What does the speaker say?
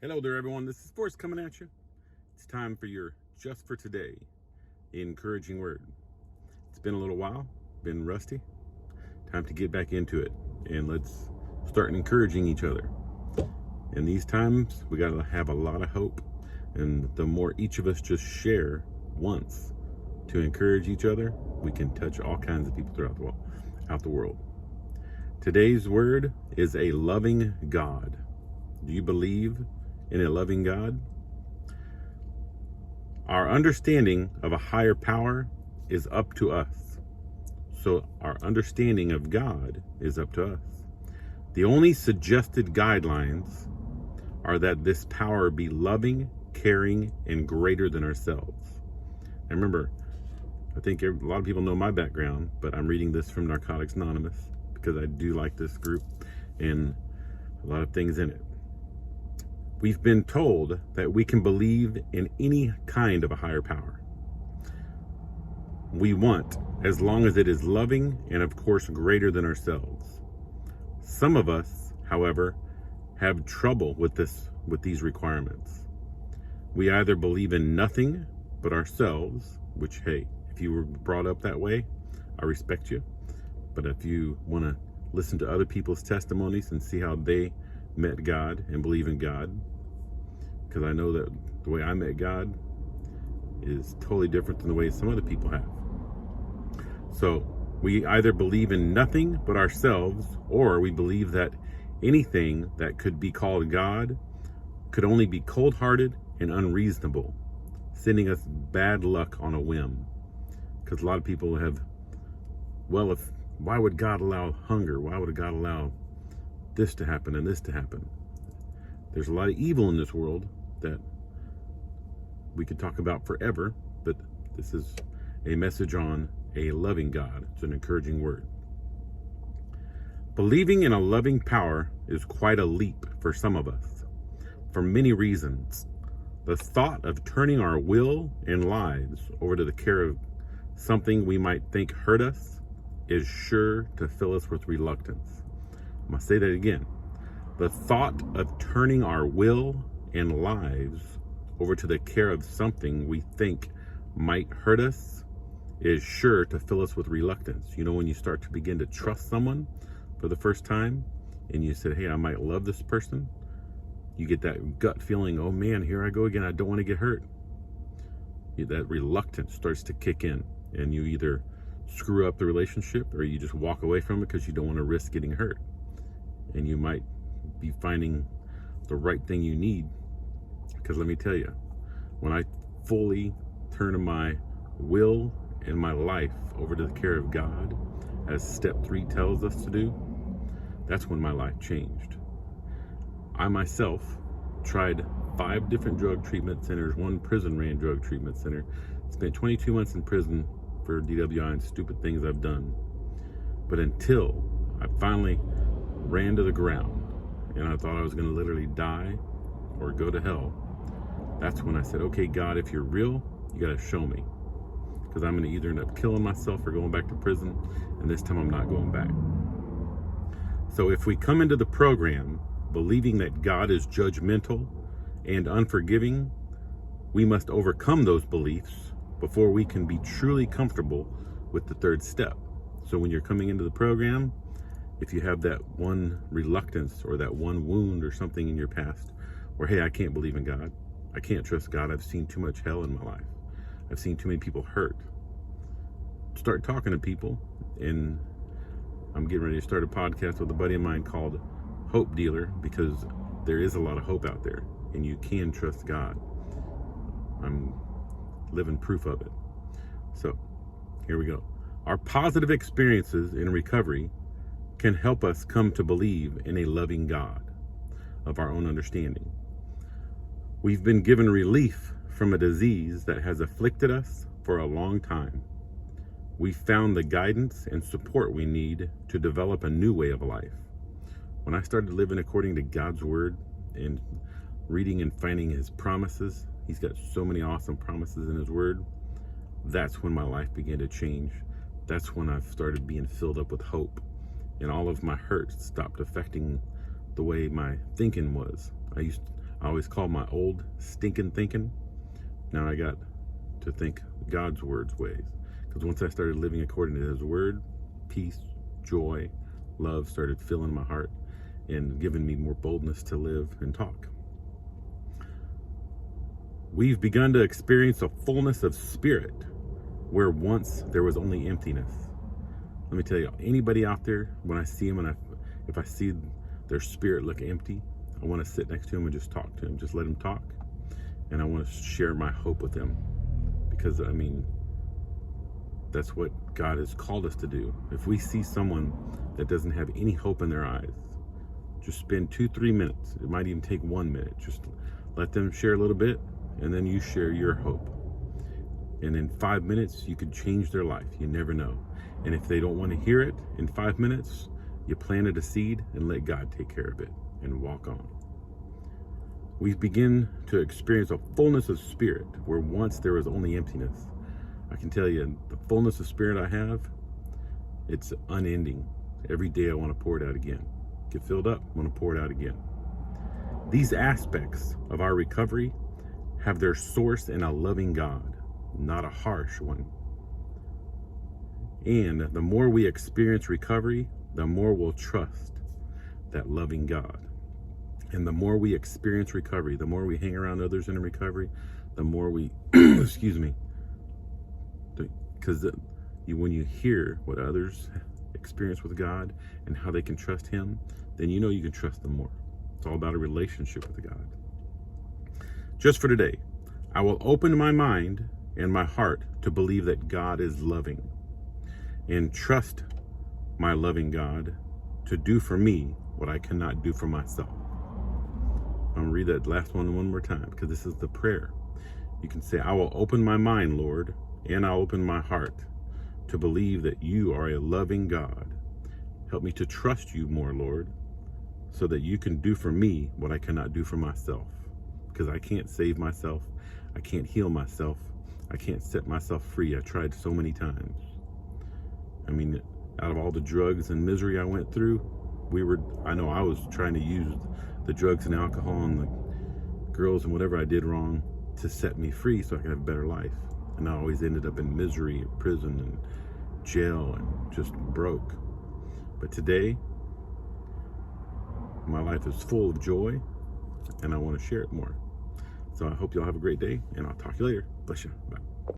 Hello there, everyone. This is Forrest coming at you. It's time for your Just for Today encouraging word. It's been a little while, been rusty. Time to get back into it, and let's start encouraging each other. In these times, we got to have a lot of hope, and the more each of us just share once to encourage each other, we can touch all kinds of people throughout the world. Today's word is a loving God. Do you believe in a loving God? Our understanding of a higher power is up to us. So our understanding of God is up to us. The only suggested guidelines are that this power be loving, caring, and greater than ourselves. And remember, I think a lot of people know my background, but I'm reading this from Narcotics Anonymous because I do like this group and a lot of things in it. We've been told that we can believe in any kind of a higher power we want, as long as it is loving and, of course, greater than ourselves. Some of us, however, have trouble with these requirements. We either believe in nothing but ourselves, which, hey, if you were brought up that way, I respect you. But if you want to listen to other people's testimonies and see how they met God and believe in God, because I know that the way I met God is totally different than the way some other people have. So we either believe in nothing but ourselves, or we believe that anything that could be called God could only be cold-hearted and unreasonable, sending us bad luck on a whim. Because a lot of people have, why would God allow hunger? Why would God allow this to happen and this to happen? There's a lot of evil in this world that we could talk about forever, but this is a message on a loving God. It's an encouraging word. Believing in a loving power is quite a leap for some of us, for many reasons. The thought of turning our will and lives over to the care of something we might think hurt us is sure to fill us with reluctance. I'm going to say that again. The thought of turning our will and lives over to the care of something we think might hurt us is sure to fill us with reluctance. You know, when you start to begin to trust someone for the first time and you said, hey, I might love this person, you get that gut feeling, oh man, here I go again, I don't want to get hurt. That reluctance starts to kick in, and you either screw up the relationship or you just walk away from it because you don't want to risk getting hurt. And you might be finding the right thing you need. Because let me tell you, when I fully turn my will and my life over to the care of God, as step 3 tells us to do, that's when my life changed. I myself tried 5 different drug treatment centers, 1 prison-ran drug treatment center, spent 22 months in prison for DWI and stupid things I've done. But until I finally ran to the ground and I thought I was going to literally die or go to hell, that's when I said, okay, God, if you're real, you got to show me. Because I'm going to either end up killing myself or going back to prison, and this time I'm not going back. So if we come into the program believing that God is judgmental and unforgiving, we must overcome those beliefs before we can be truly comfortable with the 3rd step. So when you're coming into the program, if you have that one reluctance or that one wound or something in your past where, hey, I can't believe in God, I can't trust God, I've seen too much hell in my life, I've seen too many people hurt, start talking to people. And I'm getting ready to start a podcast with a buddy of mine called Hope Dealer, because there is a lot of hope out there and you can trust God. I'm living proof of it. So here we go. Our positive experiences in recovery can help us come to believe in a loving God of our own understanding. We've been given relief from a disease that has afflicted us for a long time. We've found the guidance and support we need to develop a new way of life. When I started living according to God's word and reading and finding his promises, he's got so many awesome promises in his word, that's when my life began to change. That's when I started being filled up with hope, and all of my hurt stopped affecting the way my thinking was. I always called my old stinking thinking. Now I got to think God's word's ways. Because once I started living according to his word, peace, joy, love started filling my heart and giving me more boldness to live and talk. We've begun to experience a fullness of spirit where once there was only emptiness. Let me tell you, anybody out there, when I see them and if I see their spirit look empty, I want to sit next to them and just talk to them. Just let them talk. And I want to share my hope with them. Because, I mean, that's what God has called us to do. If we see someone that doesn't have any hope in their eyes, just spend 2-3 minutes. It might even take 1 minute. Just let them share a little bit, and then you share your hope. And in 5 minutes, you could change their life. You never know. And if they don't want to hear it in 5 minutes, you planted a seed and let God take care of it and walk on. We begin to experience a fullness of spirit where once there was only emptiness. I can tell you, the fullness of spirit I have, it's unending. Every day I want to pour it out again. Get filled up, I want to pour it out again. These aspects of our recovery have their source in a loving God, not a harsh one. And the more we experience recovery, the more we'll trust that loving God. And the more we experience recovery, the more we hang around others in recovery, the more we, excuse me, because when you hear what others experience with God and how they can trust him, then you know you can trust them more. It's all about a relationship with God. Just for today, I will open my mind and my heart to believe that God is loving and trust my loving God to do for me what I cannot do for myself. I'm going to read that last one more time because this is the prayer. You can say, I will open my mind, Lord, and I'll open my heart to believe that you are a loving God. Help me to trust you more, Lord, so that you can do for me what I cannot do for myself. Because I can't save myself. I can't heal myself. I can't set myself free. I tried so many times. I mean, out of all the drugs and misery I went through, I know I was trying to use the drugs and alcohol and the girls and whatever I did wrong to set me free so I could have a better life. And I always ended up in misery, prison, and jail, and just broke. But today, my life is full of joy, and I want to share it more. So I hope y'all have a great day, and I'll talk to you later. Bless you. Bye.